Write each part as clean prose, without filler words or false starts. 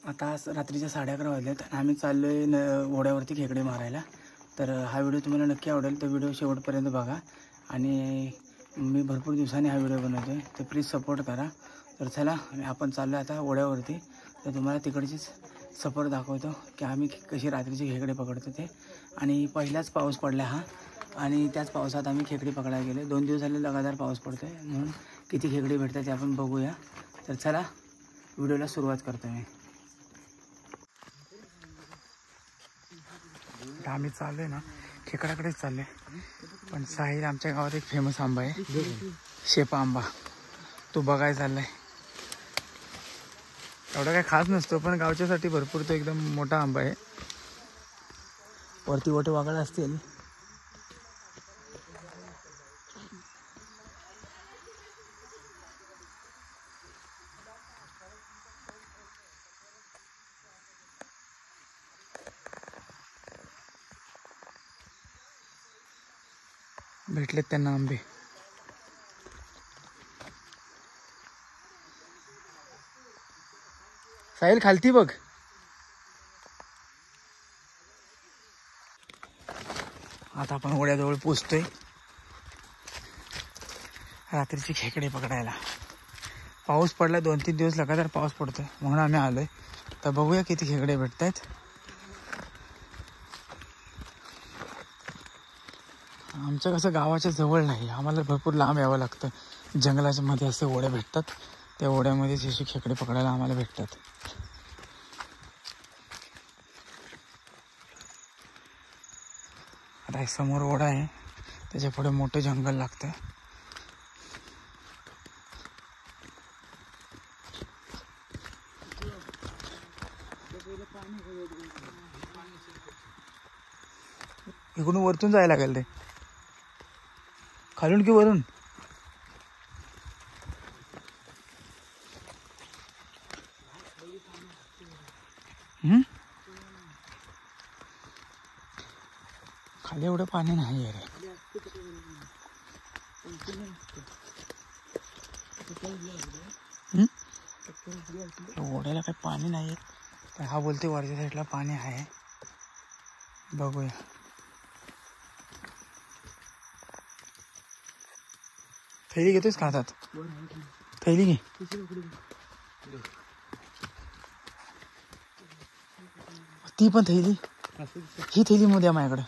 आता रात्रीच्या 11:30 वाजल्यात आणि आम्ही चाललो आहे ओढ्यावरती खेकडे मारायला. तर हा व्हिडिओ तुम्हाला नक्की आवडेल, तर व्हिडिओ शेवटपर्यंत बघा. आणि मी भरपूर दिवसांनी हा व्हिडिओ बनवतो आहे, तर प्लीज सपोर्ट करा. तर चला आपण चाललो आता ओढ्यावरती. तर तुम्हाला तिकडचीच सपोर्ट दाखवतो की आम्ही कशी रात्रीचे खेकडे पकडतो ते. आणि पहिलाच पाऊस पडला हा, आणि त्याच पावसात आम्ही खेकडे पकडायला गेले. 2 दिवस झाले लगातार पाऊस पडतो आहे, म्हणून किती खेकडे भेटतात ते आपण बघूया. तर चला व्हिडिओला सुरुवात करतो मी. आम्ही चाललो आहे ना खेकड्याकडेच चाललो आहे. पण साहिल आमच्या गावात एक फेमस आंबा आहे, शेपा आंबा, तो बघायला चालला आहे. एवढा काही खास नसतो, पण गावच्यासाठी भरपूर तो एकदम मोठा आंबा आहे. वरती वटे वागळे असतील. भेटलेत त्यांना आंबे. साहिल खालती बघ. आता आपण ओढ्याजवळ पोचतोय रात्रीचे खेकडे पकडायला. पाऊस पडला, 2-3 दिवस लगातार पाऊस पडतोय, म्हणून आम्ही आलोय. तर बघूया किती खेकडे भेटत आहेत. आमचं कसं गावाच्या जवळ नाही, आम्हाला भरपूर लांब यावं लागतं. जंगलाच्या मध्ये असे ओढे भेटतात, त्या ओढ्यामध्येच असे खेकडे पकडायला आम्हाला भेटतात. आता समोर ओढा आहे, त्याच्या पुढे मोठं जंगल लागतं. इकडून वरतून जायला लागेल रे, खालून की वरून. खाली एवढं पाणी नाही आहे रे. ओढ्याला काही पाणी नाही, पण हा बोलते वरच्या साईडला पाणी आहे. बघूया. थैली घेतोस का हातात? थैली घे. ती पण थैली, ही थैली मध्ये माझ्याकडे.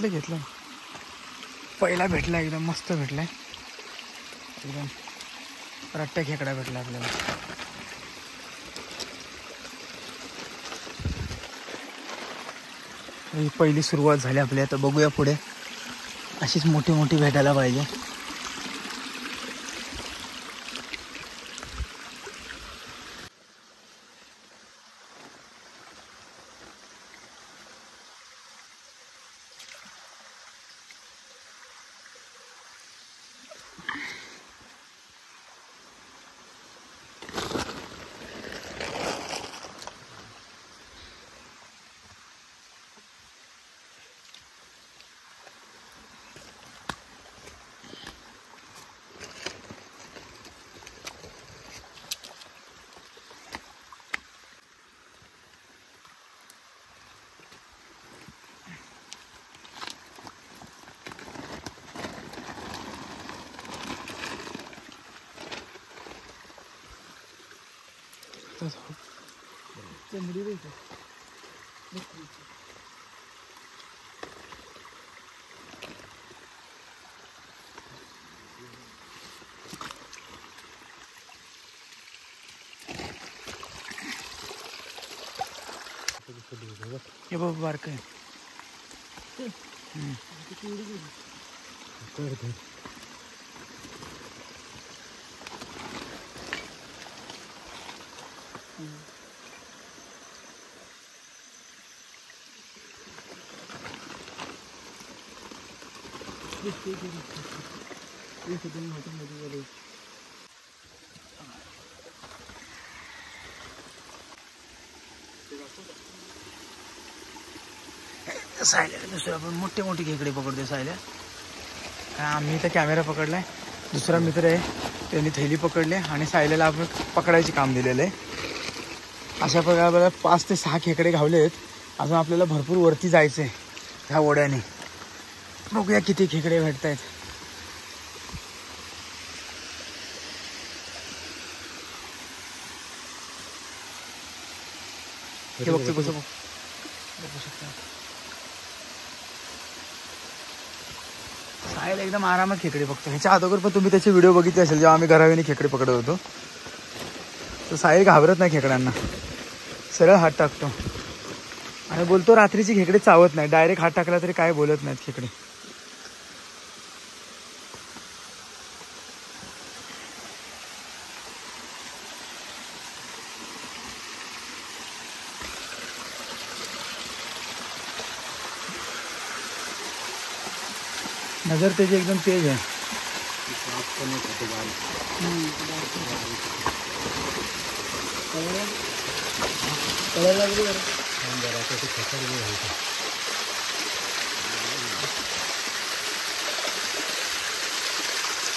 घेतलं. पहिला भेटला, एकदम मस्त भेटलाय. एकदम रट्टा खेकडा भेटला आपल्याला. ही पहिली सुरुवात झाली आपली. आता बघूया पुढे अशीच मोठी मोठी भेटायला पाहिजे. हे बघ बारक आहे. सायल्या दुसरं आपण मोठे मोठी खेकडे पकडतो सायल्या. आम्ही तर कॅमेरा पकडलाय, दुसरा मित्र आहे त्यांनी थैली पकडले आणि सायल्याला आपण पकडायचे काम दिलेलं आहे. अशा प्रकारे 5 ते 6 खेकडे घावले आहेत. अजून आपल्याला भरपूर वरती जायचं आहे ह्या ओढ्याने. बघूया किती खेकडे भेटत आहेत. हे बघतो कसं बघू शकता. साहिल एकदम आरामात खेकडे बघतो. ह्याच्या अगोदर पण तुम्ही त्याचे व्हिडिओ बघितले असेल जेव्हा आम्ही घरावेने खेकडे पकडत होतो. तर साहिल घाबरत नाही खेकड्यांना, सरळ हात टाकतो आणि बोलतो रात्रीची खेकडे चावत नाही. डायरेक्ट हात टाकला तरी काय बोलत नाहीत खेकडे. नजर त्याची एकदम तेज आहे.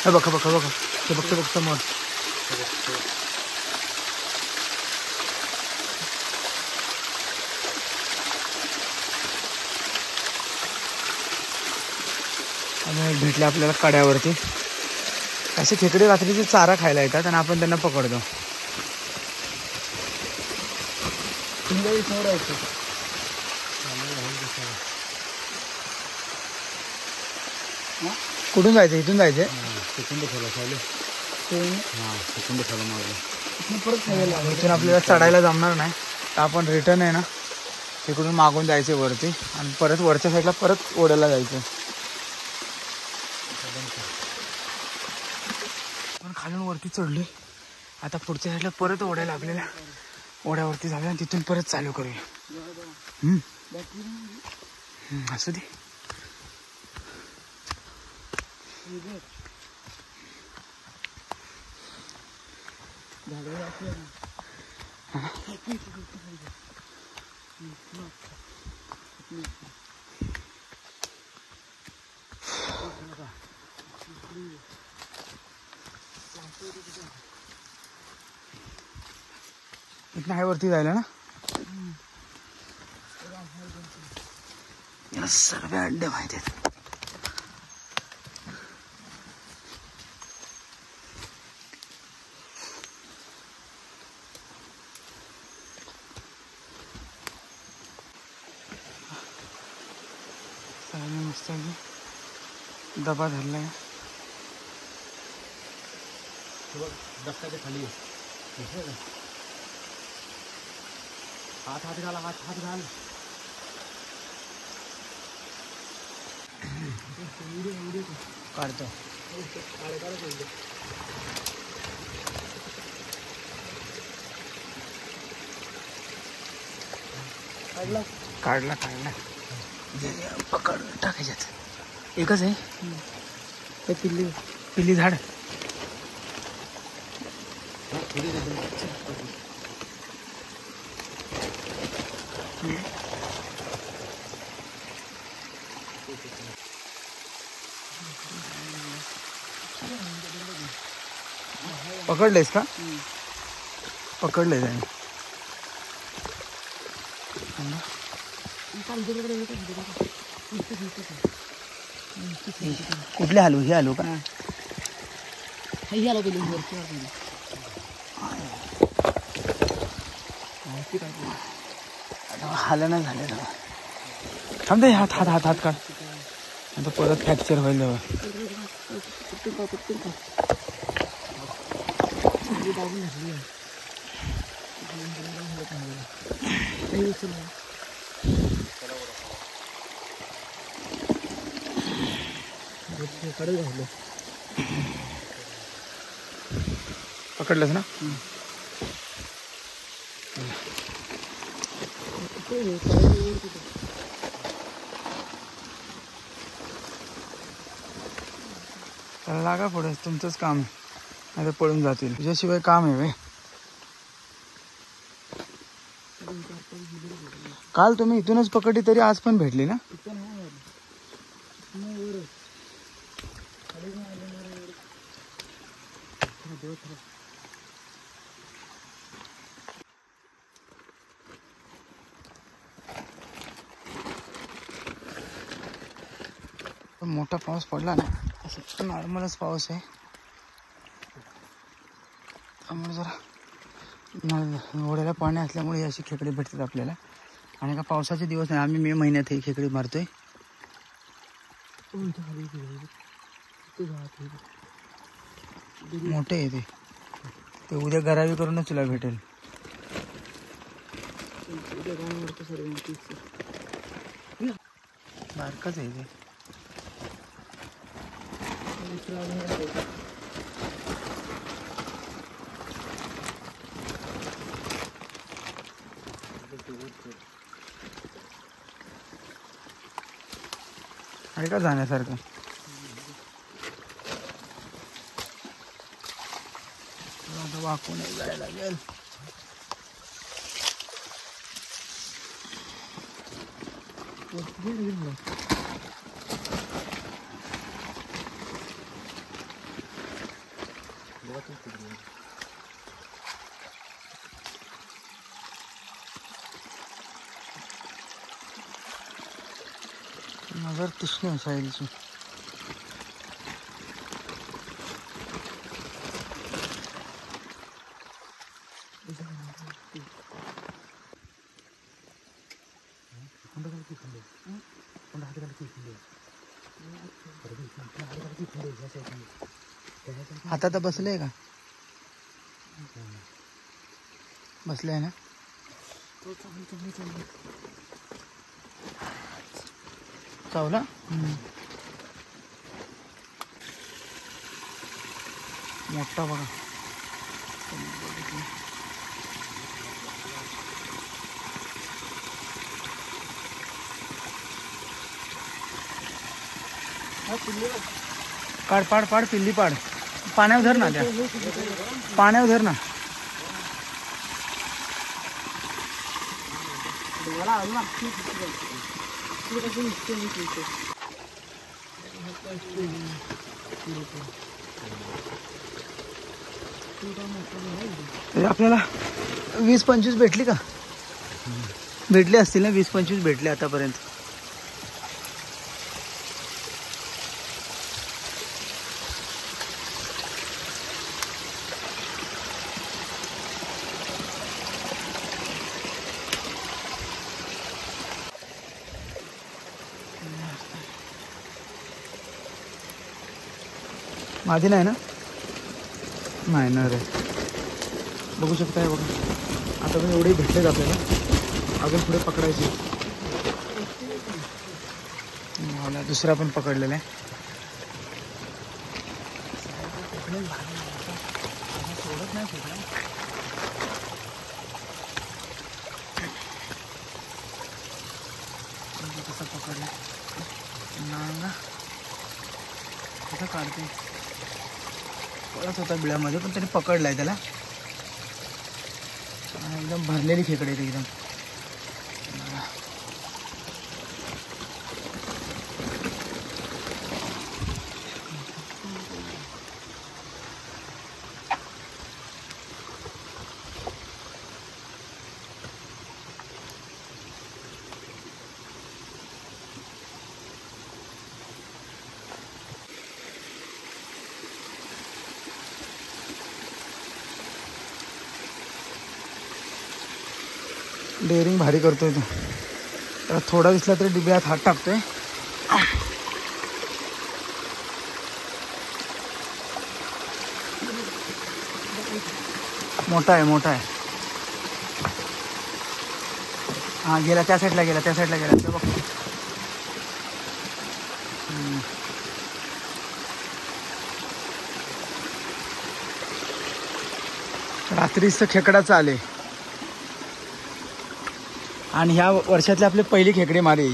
बघा बघा बघा ते बघतो बघ समोर. भेटले आपल्याला कड्यावरती. असे खेकडे रात्रीचे चारा खायला येतात आणि आपण त्यांना पकडतो. कुठून जायचं? इथून जायचं. इथून आपल्याला चढायला जमणार नाही तर आपण रिटर्न आहे ना तिकडून मागून जायचे वरती आणि परत वरच्या साईडला परत ओढ्याला जायचं. आपण खालून वरती चढलोय. आता पुढच्या साईडला परत ओढ्याला आपल्याला ओढ्यावरती जाऊया आणि तिथून परत चालू करूया. असू दे. इथं आहे वरती जायला ना. याला सर्व अड्डे माहिती आहेत. मस्त डबा धरलाय. दफ्ताच्या खाली हात हात घाला, हात हात घाल. काढतो. काढला काढला. पकड टाकायच्यात. एकच आहे ते पिल्ली पिल्ली झाड. पकडलेस का? पकडले त्याने. कुठले आलू? हे आलू का? हाल नाही झाले. थांबते. हात हात हात हात काढ. आता परत फ्रॅक्चर होईल. पकडलंस ना? त्याला लागा पुढे. तुमचंच काम आहे. आता पळून जातील. तुझ्याशिवाय काम आहे वे. काल तुम्ही इथूनच पकडली तरी आज पण भेटली ना. मोठा पाऊस पडला ना, असं नॉर्मलच पाऊस आहे. त्यामुळे जरा ओढ्याला पाणी असल्यामुळे अशी खेकडे भेटतात आपल्याला. आणि का पावसाचे दिवस नाही, आम्ही मे महिन्यात ही खेकडे मारतोय. मोठे आहे ते उद्या गरावी करूनच तुला भेटेल. बारकाच आहे ते. आहे का जाण्यासारखं? वाकून जायला लागेल. नजर तीक्ष्ण आहे साहिलची. हातात बसले का? बसले आहे ना. चावला. मोठा बघा. काढ पाड पाड पिल्ली पाड. पाण्यावर धर ना, त्या पाण्यावर धर ना. आपल्याला 20-25 भेटली का? भेटले असतील ना, 20-25 भेटले आतापर्यंत. माझी नाही ना? नाही ना रे. बघू शकताय बघा. आता पण एवढे भेटलेत आपल्याला, अजून पुढे पकडायचे. मला दुसरा पण पकडलेला आहे. सोडत नाही कसं पकडलं ना, कसं काढते. पळत होता बिळामध्ये, पण तरी पकडलाय त्याला. एकदम भरलेली खेकडे ते एकदम. डेअरिंग भारी करतोय तो. त्याला थोडा दिसला तरी डिब्यात हात टाकतोय. मोठा आहे, मोठा आहे. हा गेला, त्या साईडला गेला, त्या साईडला गेला. ते बघ. रात्रीचं खेकडाचं आले. आणि ह्या वर्षातले आपले पहिली खेकडे मारे.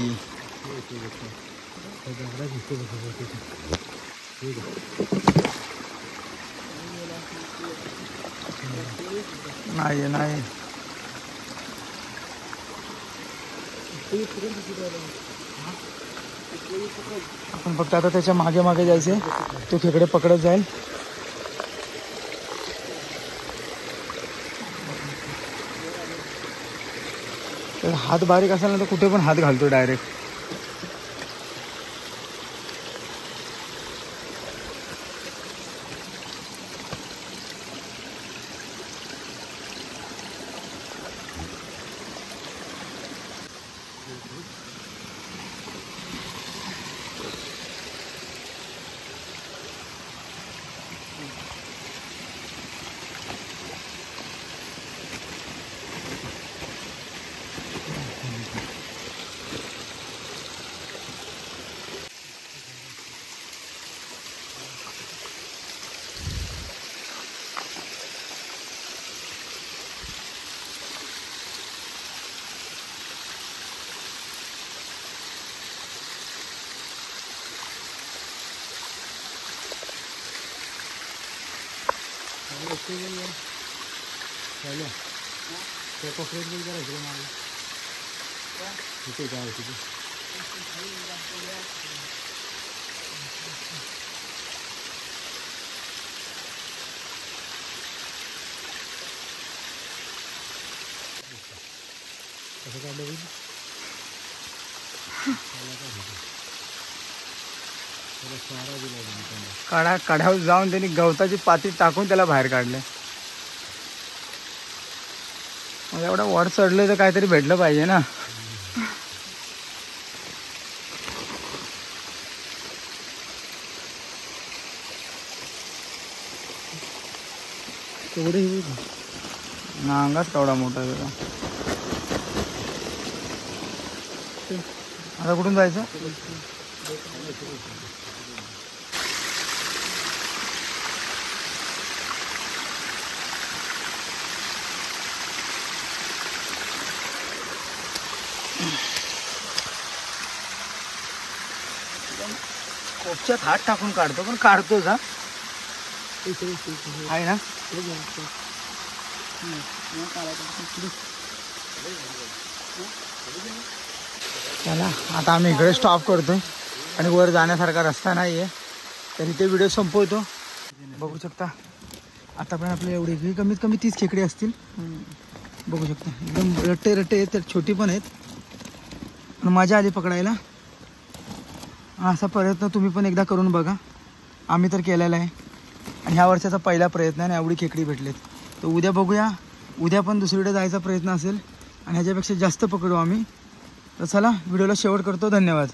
नाही नाही, आपण फक्त आता त्याच्या मागे मागे जायचे. तो खेकडे पकडत जाईल. तर हात बारीक असेल ना तर कुठे पण हात घालतो डायरेक्ट. काढ्यावर जाऊन त्यांनी गवताची पाती टाकून त्याला बाहेर काढले. मग एवढा वर चढलं तर काहीतरी भेटलं पाहिजे ना. नांगाच केवढा मोठा त्याला. आता कुठून जायचं? कोपच्यात हात टाकून काढतो, पण काढतोच. हा आहे ना. चला आता आम्ही इकडे स्टॉप करतोय आणि वर जाण्यासारखा रस्ता नाही आहे, तर इथे व्हिडिओ संपवतो. बघू शकता आता पण आपल्या एवढी कमीत कमी 30 खेकडे असतील. बघू शकता एकदम रट्टे रट्टे आहेत, तर छोटी पण आहेत. पण मजा आली पकडायला. असा प्रयत्न तुम्ही पण एकदा करून बघा. आम्ही तर केलेला आहे आणि ह्या वर्षाचा पहिला प्रयत्न आहे आणि एवढी खेकडी भेटलेत. तर उद्या बघूया, उद्या पण दुसरीकडे जायचा प्रयत्न असेल आणि ह्याच्यापेक्षा जास्त पकडू आम्ही. तर चला व्हिडिओला शेवट करतो. धन्यवाद.